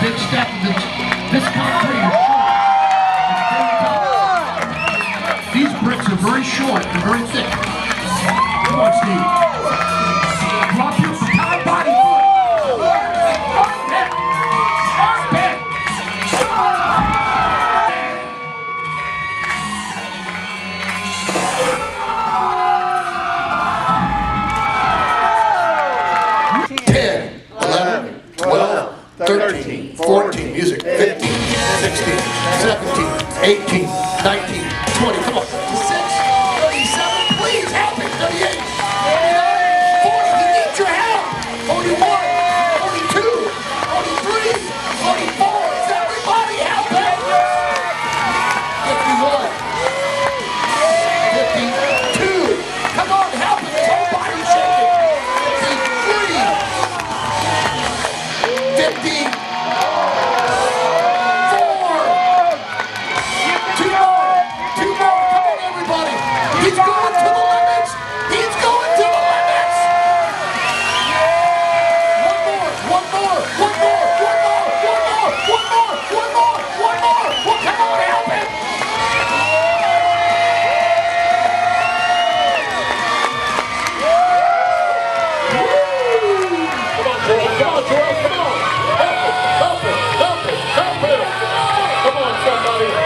Big step. This concrete is short. These bricks are very short and very thick. Come on, Steve. Drop your entire body foot. Armpit. Armpit. 10, 11, 12, 13, 14, music, 15, 16, 17, 18, 19, 20, come on, 36, 37, please help it, 38, 40, he needs your help, 41, 42, 43, 44, is everybody helping? 51, 52, come on, help it, somebody shake it, 53, 50, 2 more, come on everybody. He's going to the limits. He's going to the limits. One more. Come on, help him. Come on, Terrell, come on. Help him. Come on, somebody.